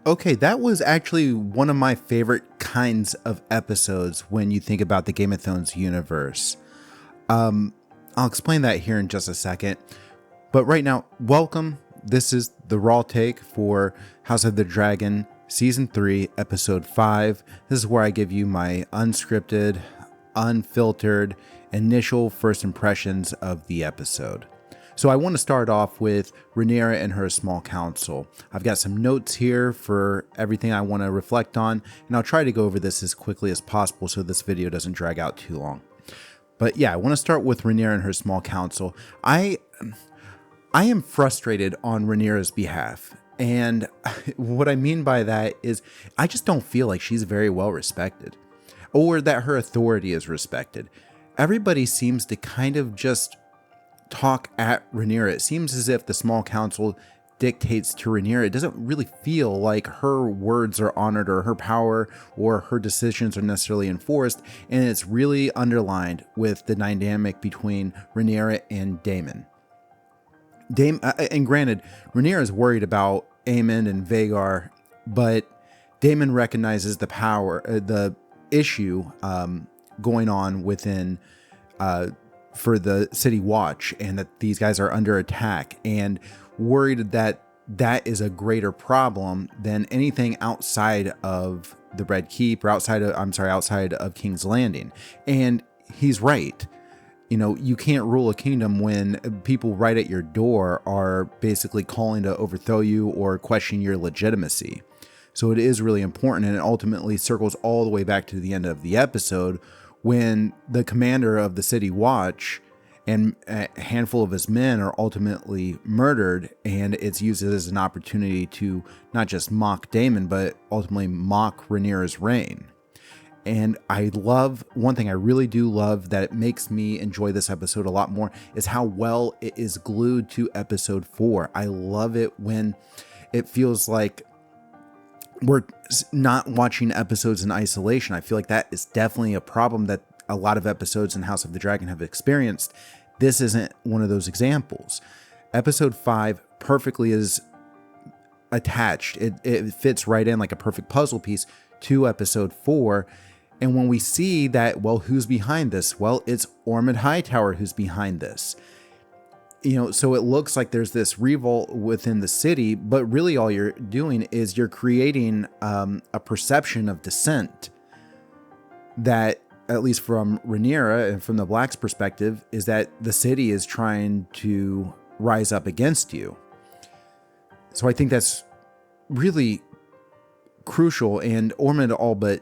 Okay, that was actually one of my favorite kinds of episodes when you think about the Game of Thrones universe. I'll explain that here in just a second. But right now, welcome. This is the Raw Take for House of the Dragon Season 3, Episode 5. This is where I give you my unscripted, unfiltered, initial first impressions of the episode. So I want to start off with Rhaenyra and her small council. I've got some notes here for everything I want to reflect on, and I'll try to go over this as quickly as possible so this video doesn't drag out too long. But yeah, I want to start with Rhaenyra and her small council. I am frustrated on Rhaenyra's behalf. And what I mean by that is I just don't feel like she's very well respected or that her authority is respected. Everybody seems to kind of just talk at Rhaenyra. It seems as if the small council dictates to Rhaenyra. It doesn't really feel like her words are honored or her power or her decisions are necessarily enforced. And it's really underlined with the dynamic between Rhaenyra and Daemon. And granted, Rhaenyra is worried about Aemond and Vhagar, but Daemon recognizes the power, the issue going on within for the City Watch, and that these guys are under attack, and worried that that is a greater problem than anything outside of the Red Keep or outside of King's Landing. And he's right. You know, you can't rule a kingdom when people right at your door are basically calling to overthrow you or question your legitimacy. So it is really important, and it ultimately circles all the way back to the end of the episode when the commander of the City Watch and a handful of his men are ultimately murdered, and it's used as an opportunity to not just mock Daemon, but ultimately mock Rhaenyra's reign. And one thing I really do love that it makes me enjoy this episode a lot more is how well it is glued to episode 4. I love it when it feels like we're not watching episodes in isolation. I feel like that is definitely a problem that a lot of episodes in House of the Dragon have experienced. This isn't one of those examples. Episode 5 perfectly is attached. It fits right in like a perfect puzzle piece to episode 4. And when we see that, well, who's behind this? Well, it's Ormund Hightower who's behind this. You know, so it looks like there's this revolt within the city, but really all you're doing is you're creating a perception of dissent that, at least from Rhaenyra and from the Black's perspective, is that the city is trying to rise up against you. So I think that's really crucial, and Ormund all but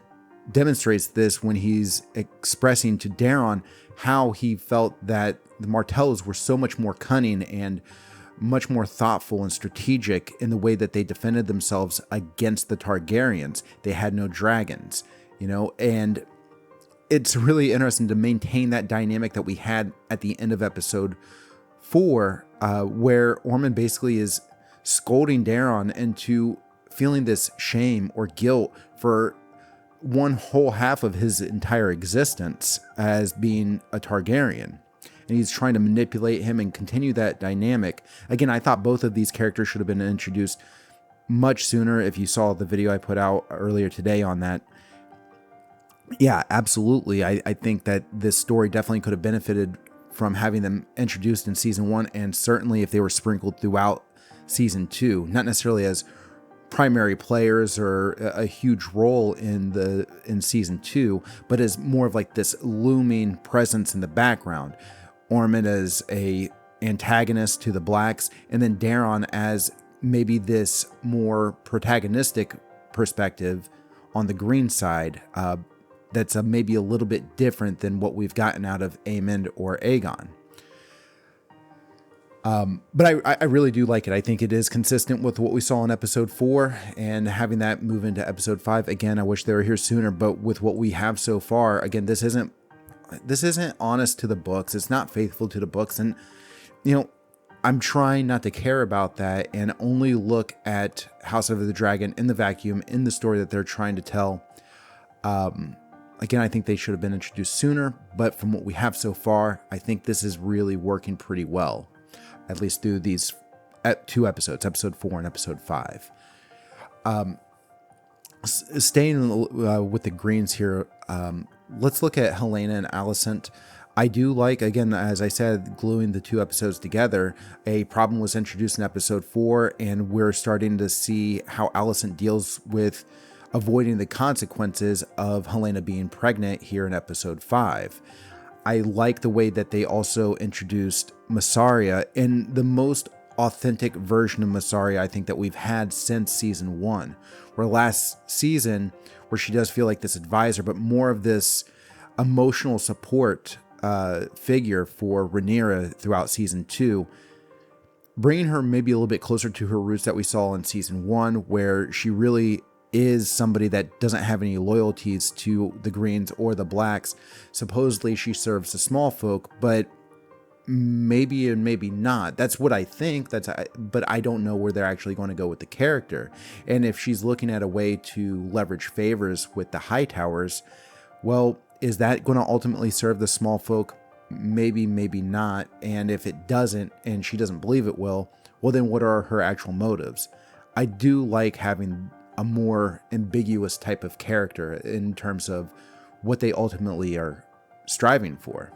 demonstrates this when he's expressing to Daeron how he felt that the Martellos were so much more cunning and much more thoughtful and strategic in the way that they defended themselves against the Targaryens. They had no dragons, you know, and it's really interesting to maintain that dynamic that we had at the end of episode 4, where Ormund basically is scolding Daeron into feeling this shame or guilt for one whole half of his entire existence as being a Targaryen. And he's trying to manipulate him and continue that dynamic. Again, I thought both of these characters should have been introduced much sooner. If you saw the video I put out earlier today on that. Yeah, absolutely. I think that this story definitely could have benefited from having them introduced in season 1, and certainly if they were sprinkled throughout season 2, not necessarily as primary players or a huge role in season 2, but as more of like this looming presence in the background. Ormund as a antagonist to the Blacks, and then Daeron as maybe this more protagonistic perspective on the green side, that's maybe a little bit different than what we've gotten out of Aemond or Aegon. But I really do like it. I think it is consistent with what we saw in episode 4, and having that move into episode 5. Again, I wish they were here sooner, but with what we have so far, again, this isn't honest to the books. It's not faithful to the books. And, you know, I'm trying not to care about that and only look at House of the Dragon in the vacuum, in the story that they're trying to tell. Again, I think they should have been introduced sooner, but from what we have so far, I think this is really working pretty well, at least through these 2 episodes, episode 4 and episode 5. Staying with the greens here, let's look at Helaena and Alicent. I do like, again, as I said, gluing the two episodes together. A problem was introduced in episode 4, and we're starting to see how Alicent deals with avoiding the consequences of Helaena being pregnant here in episode 5. I like the way that they also introduced Mysaria in the most authentic version of Mysaria I think that we've had since season 1, where last season, where she does feel like this advisor, but more of this emotional support figure for Rhaenyra throughout season 2, bringing her maybe a little bit closer to her roots that we saw in season 1, where she really is somebody that doesn't have any loyalties to the Greens or the Blacks. Supposedly she serves the small folk, but maybe and maybe not. That's what I think. But I don't know where they're actually going to go with the character. And if she's looking at a way to leverage favors with the Hightowers, well, is that going to ultimately serve the small folk? Maybe, maybe not. And if it doesn't, and she doesn't believe it will, well, then what are her actual motives? I do like having a more ambiguous type of character in terms of what they ultimately are striving for.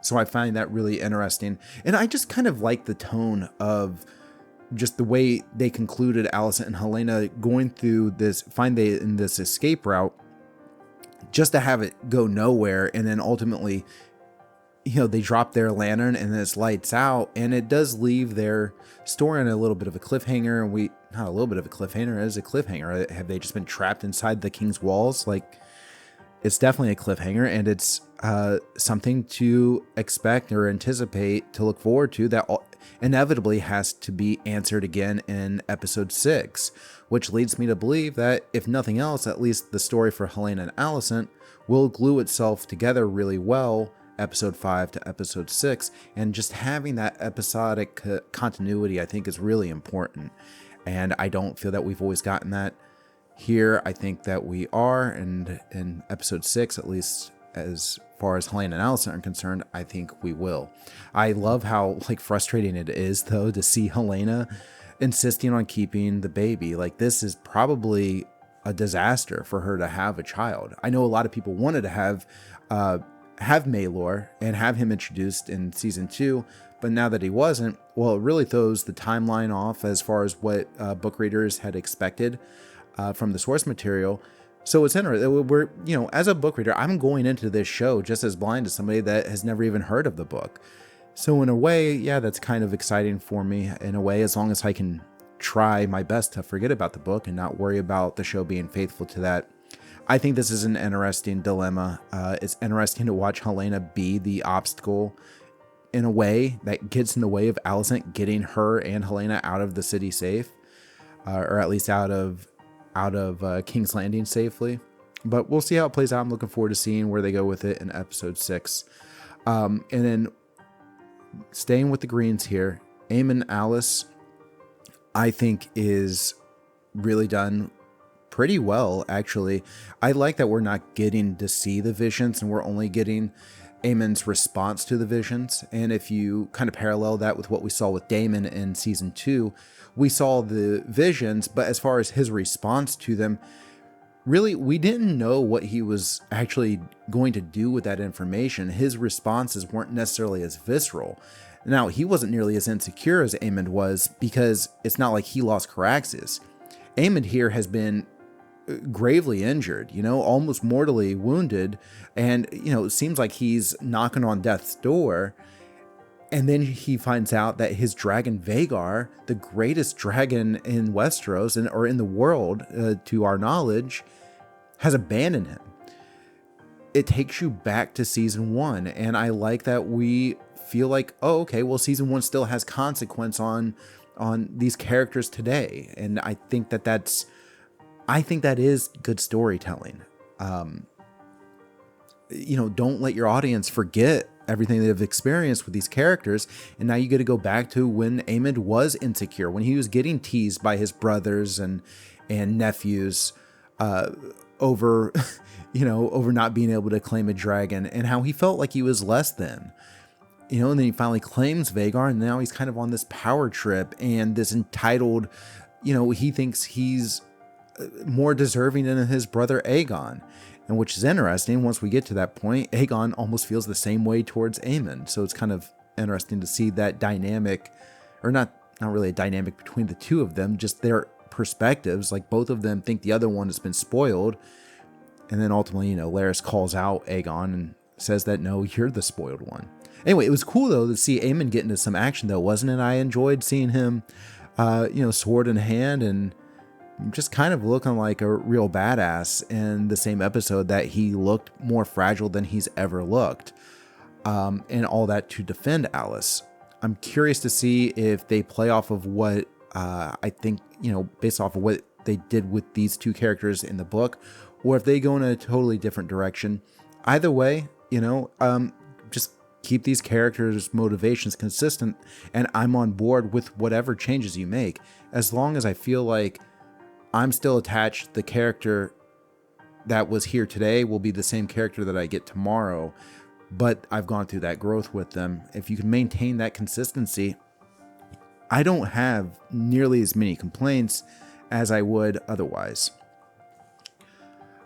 So I find that really interesting. And I just kind of like the tone of just the way they concluded Alicent and Helaena going through this, in this escape route, just to have it go nowhere. And then ultimately, they drop their lantern and then it's lights out, and it does leave their story on a little bit of a cliffhanger. And not a little bit of a cliffhanger, it is a cliffhanger. Have they just been trapped inside the king's walls? Like, it's definitely a cliffhanger, and it's something to expect or anticipate, to look forward to, that inevitably has to be answered again in episode 6, which leads me to believe that, if nothing else, at least the story for Helaena and Alicent will glue itself together really well, episode 5 to episode 6, and just having that episodic continuity I think is really important. And I don't feel that we've always gotten that here. I think that we are, and in episode 6, at least as far as Helaena and Alicent are concerned, I think we will. I love how frustrating it is, though, to see Helaena insisting on keeping the baby. This is probably a disaster for her to have a child. I know a lot of people wanted to have Maelor and have him introduced in season 2, but now that he wasn't, well, it really throws the timeline off as far as what book readers had expected from the source material. So it's interesting. We're, as a book reader, I'm going into this show just as blind as somebody that has never even heard of the book. So in a way, yeah, that's kind of exciting for me in a way, as long as I can try my best to forget about the book and not worry about the show being faithful to that. I think this is an interesting dilemma. It's interesting to watch Helaena be the obstacle in a way that gets in the way of Alicent getting her and Helaena out of the city safe, or at least out of King's Landing safely. But we'll see how it plays out. I'm looking forward to seeing where they go with it in episode 6. And then staying with the Greens here, Aemond and Alys, I think, is really done pretty well, actually. I like that we're not getting to see the visions, and we're only getting Aemond's response to the visions. And if you kind of parallel that with what we saw with Daemon in season 2, we saw the visions, but as far as his response to them, really, we didn't know what he was actually going to do with that information. His responses weren't necessarily as visceral. Now, he wasn't nearly as insecure as Aemond was, because it's not like he lost Caraxes. Aemond here has been gravely injured, almost mortally wounded, and it seems like he's knocking on death's door. And then he finds out that his dragon Vhagar, the greatest dragon in Westeros or in the world, to our knowledge, has abandoned him. It takes you back to season 1, and I like that we feel like, oh, okay, well, season 1 still has consequence on these characters today, and I think that is good storytelling. Don't let your audience forget everything they've experienced with these characters, and now you get to go back to when Aemond was insecure, when he was getting teased by his brothers and nephews over over not being able to claim a dragon, and how he felt like he was less than, and then he finally claims Vhagar, and now he's kind of on this power trip and this entitled, he thinks he's more deserving than his brother Aegon. And which is interesting. Once we get to that point, Aegon almost feels the same way towards Aemond. So it's kind of interesting to see that dynamic, or not really a dynamic between the two of them, just their perspectives. Like both of them think the other one has been spoiled. And then ultimately, Larys calls out Aegon and says that, no, you're the spoiled one. Anyway, it was cool, though, to see Aemond get into some action, though, wasn't it? I enjoyed seeing him, sword in hand and just kind of looking like a real badass in the same episode that he looked more fragile than he's ever looked. And all that to defend Alys. I'm curious to see if they play off of what I think, based off of what they did with these two characters in the book, or if they go in a totally different direction. Either way, just keep these characters' motivations consistent, and I'm on board with whatever changes you make, as long as I feel like I'm still attached. The character that was here today will be the same character that I get tomorrow, but I've gone through that growth with them. If you can maintain that consistency, I don't have nearly as many complaints as I would otherwise.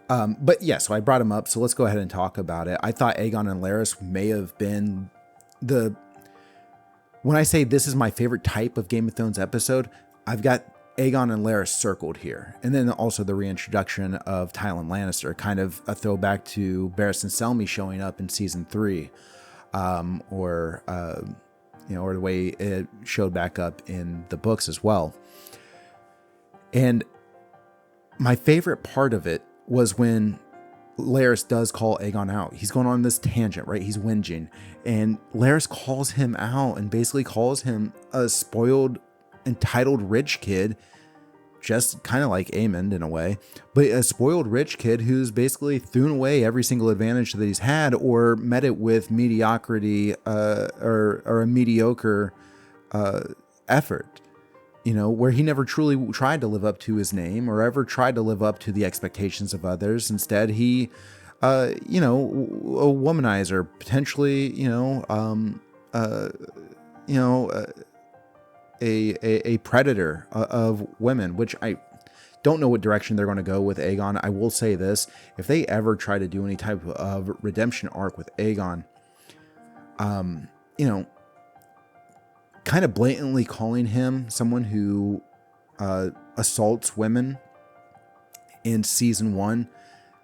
But yeah, so I brought him up, so let's go ahead and talk about it. I thought Aegon and Larys may have been when I say this is my favorite type of Game of Thrones episode, I've got Aegon and Larys circled here. And then also the reintroduction of Tywin Lannister, kind of a throwback to Barristan Selmy showing up in season 3, or the way it showed back up in the books as well. And my favorite part of it was when Larys does call Aegon out. He's going on this tangent, right? He's whinging. And Larys calls him out and basically calls him a spoiled, entitled rich kid, just kind of like Aemond in a way, but a spoiled rich kid who's basically thrown away every single advantage that he's had, or met it with mediocrity, or a mediocre effort. Where he never truly tried to live up to his name or ever tried to live up to the expectations of others. Instead, he, a womanizer, potentially, a predator of women, which I don't know what direction they're going to go with Aegon. I will say this: if they ever try to do any type of redemption arc with Aegon, kind of blatantly calling him someone who assaults women in season 1,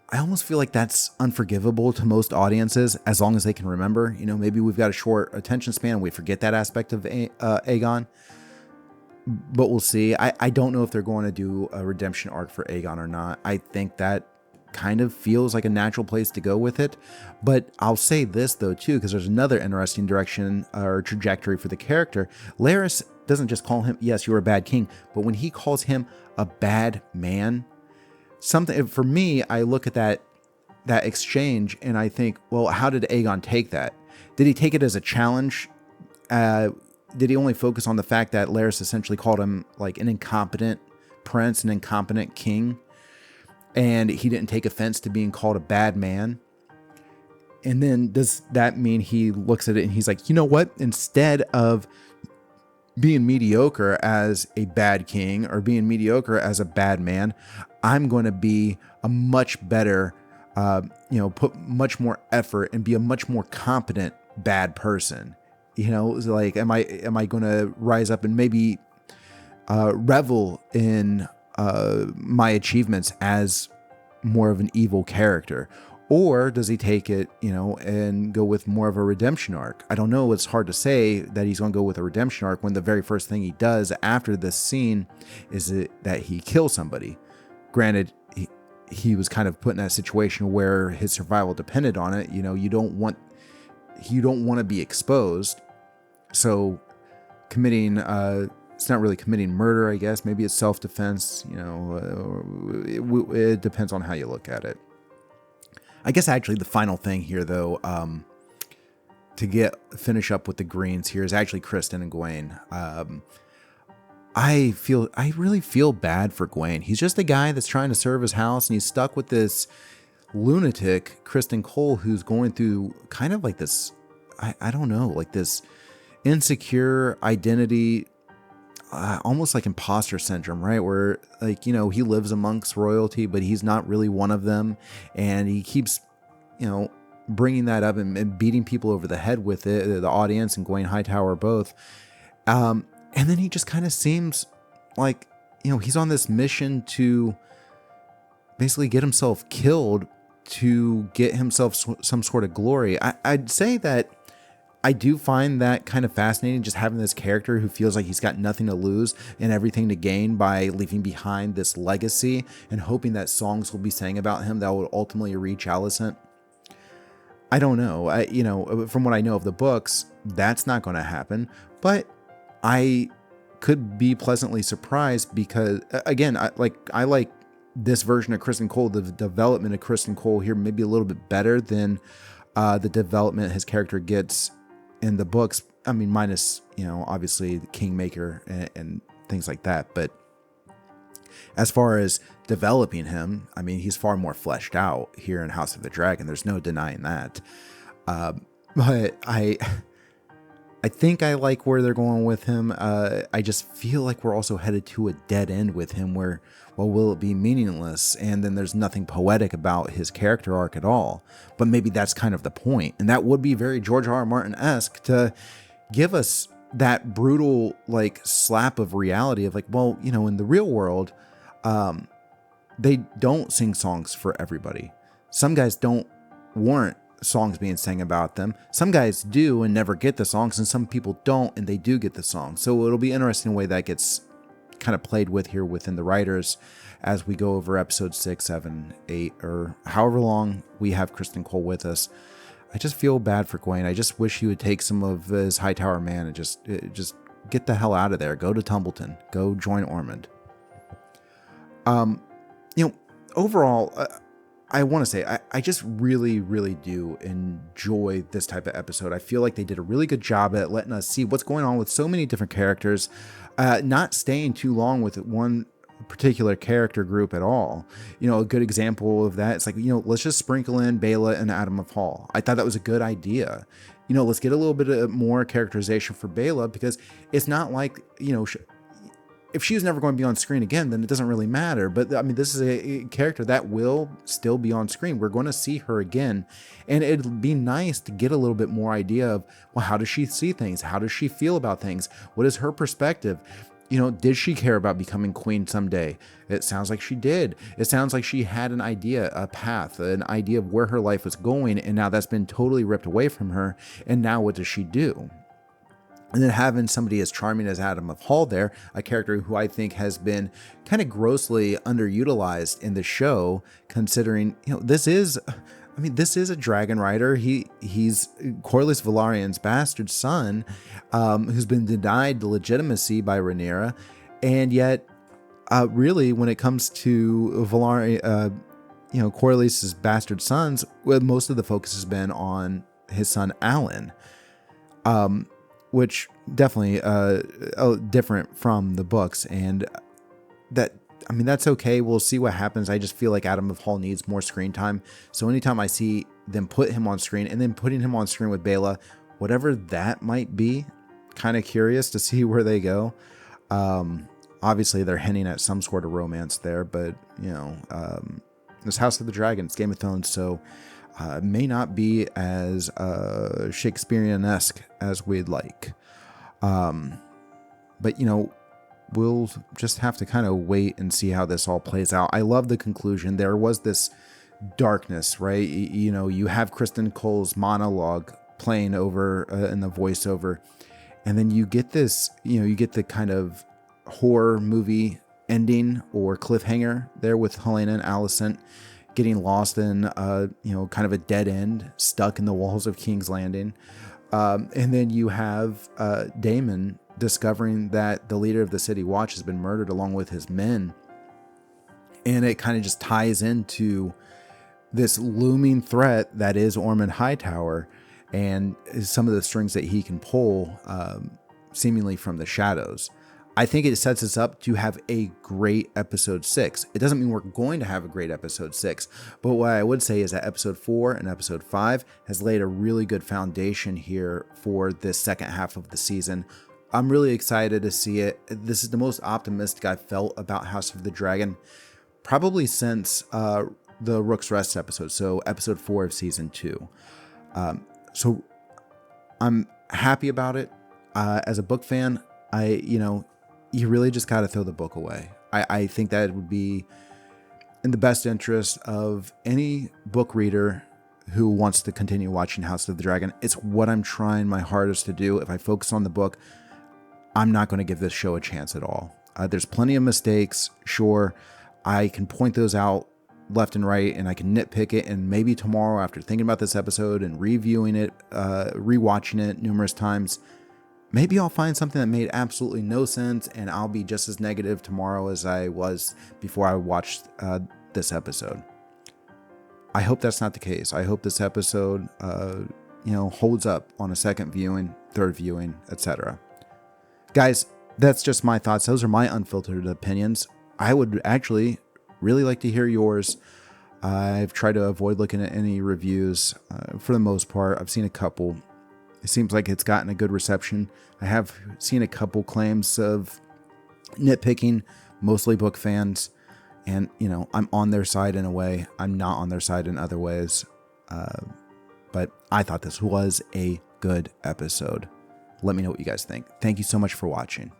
I almost feel like that's unforgivable to most audiences, as long as they can remember. Maybe we've got a short attention span and we forget that aspect of Aegon, but we'll see. I don't know if they're going to do a redemption arc for Aegon or not. I think that kind of feels like a natural place to go with it. But I'll say this though too, because there's another interesting direction or trajectory for the character. Larys doesn't just call him, yes, you're a bad king, but when he calls him a bad man, something for me, I look at that exchange and I think, well, how did Aegon take that? Did he take it as a challenge? Did he only focus on the fact that Larys essentially called him like an incompetent prince, an incompetent king, and he didn't take offense to being called a bad man? And then does that mean he looks at it and he's like, you know what? Instead of being mediocre as a bad king or being mediocre as a bad man, I'm going to be a much better, put much more effort and be a much more competent bad person. Like, am I going to rise up and maybe revel in my achievements as more of an evil character? Or does he take it, and go with more of a redemption arc? I don't know. It's hard to say that he's going to go with a redemption arc when the very first thing he does after this scene is that he kills somebody. Granted, he was kind of put in that situation where his survival depended on it. You don't want to be exposed. So committing, it's not really committing murder, I guess. Maybe it's self-defense. It depends on how you look at it. I guess actually the final thing here, though, to finish up with the Greens here is actually Criston and Gwayne. I really feel bad for Gwayne. He's just a guy that's trying to serve his house, and he's stuck with this lunatic, Criston Cole, who's going through kind of like this, I don't know, like this insecure identity. almost like imposter syndrome, right? Where like, he lives amongst royalty, but he's not really one of them. And he keeps, bringing that up and beating people over the head with it, the audience and Gwayne Hightower both. And then he just kind of seems like, he's on this mission to basically get himself killed to get himself some sort of glory. I'd say that I do find that kind of fascinating, just having this character who feels like he's got nothing to lose and everything to gain by leaving behind this legacy and hoping that songs will be sang about him that will ultimately reach Alicent. I don't know. From what I know of the books, that's not going to happen, but I could be pleasantly surprised because, again, I like this version of Criston Cole, the development of Criston Cole here, maybe a little bit better than the development his character gets in the books. I mean, minus, obviously the Kingmaker and things like that. But as far as developing him, I mean, he's far more fleshed out here in House of the Dragon. There's no denying that. But I think I like where they're going with him. I just feel like we're also headed to a dead end with him where, well, will it be meaningless? And then there's nothing poetic about his character arc at all. But maybe that's kind of the point. And that would be very George R.R. Martin-esque to give us that brutal, like, slap of reality of like, well, in the real world, they don't sing songs for everybody. Some guys don't warrant songs being sang about them. Some guys do and never get the songs, and some people don't and they do get the songs. So it'll be interesting the way that gets kind of played with here within the writers as we go over episode 6, 7, 8, or however long we have Criston Cole with us. I just feel bad for Gwayne. I just wish he would take some of his Hightower man and just get the hell out of there. Go to Tumbleton. Go join Ormond. Overall, I want to say I just really, really do enjoy this type of episode. I feel like they did a really good job at letting us see what's going on with so many different characters, not staying too long with one particular character group at all. A good example of that, it's like, let's just sprinkle in Baela and Addam of Hull. I thought that was a good idea. Let's get a little bit of more characterization for Baela, because it's not like, if she was never going to be on screen again, then it doesn't really matter. But I mean, this is a character that will still be on screen. We're going to see her again. And it'd be nice to get a little bit more idea of, well, how does she see things? How does she feel about things? What is her perspective? Did she care about becoming queen someday? It sounds like she did. It sounds like she had an idea, a path, an idea of where her life was going. And now that's been totally ripped away from her. And now what does she do? And then having somebody as charming as Addam of Hull there, a character who I think has been kind of grossly underutilized in the show, considering, this is a dragon rider. He's Corlys Velaryon's bastard son, who's been denied the legitimacy by Rhaenyra. And yet, really, when it comes to Corlys's bastard sons, well, most of the focus has been on his son, Alan. Which definitely different from the books, and that's okay. We'll see what happens. I just feel like Addam of Hull needs more screen time. So anytime I see them put him on screen and then putting him on screen with Baela, whatever that might be, kind of curious to see where they go. Obviously they're hinting at some sort of romance there, but this House of the Dragon, it's Game of Thrones, so may not be as Shakespearean-esque as we'd like. But, we'll just have to kind of wait and see how this all plays out. I love the conclusion. There was this darkness, right? You have Criston Cole's monologue playing over in the voiceover. And then you get this, you get the kind of horror movie ending or cliffhanger there with Helaena and Alicent getting lost in, kind of a dead end, stuck in the walls of King's Landing. And then you have Daemon discovering that the leader of the City Watch has been murdered along with his men. And it kind of just ties into this looming threat that is Ormund Hightower and some of the strings that he can pull seemingly from the shadows. I think it sets us up to have a great episode 6. It doesn't mean we're going to have a great episode 6, but what I would say is that episode 4 and episode 5 has laid a really good foundation here for this second half of the season. I'm really excited to see it. This is the most optimistic I've felt about House of the Dragon probably since the Rook's Rest episode, so episode 4 of season 2. So I'm happy about it. As a book fan, you really just got to throw the book away. I think that it would be in the best interest of any book reader who wants to continue watching House of the Dragon. It's what I'm trying my hardest to do. If I focus on the book, I'm not going to give this show a chance at all. There's plenty of mistakes. Sure, I can point those out left and right, and I can nitpick it. And maybe tomorrow, after thinking about this episode and reviewing it, rewatching it numerous times, maybe I'll find something that made absolutely no sense, and I'll be just as negative tomorrow as I was before I watched this episode. I hope that's not the case. I hope this episode, holds up on a second viewing, third viewing, etc. Guys, that's just my thoughts. Those are my unfiltered opinions. I would actually really like to hear yours. I've tried to avoid looking at any reviews for the most part. I've seen a couple. It seems like it's gotten a good reception. I have seen a couple claims of nitpicking, mostly book fans. And, I'm on their side in a way. I'm not on their side in other ways. But I thought this was a good episode. Let me know what you guys think. Thank you so much for watching.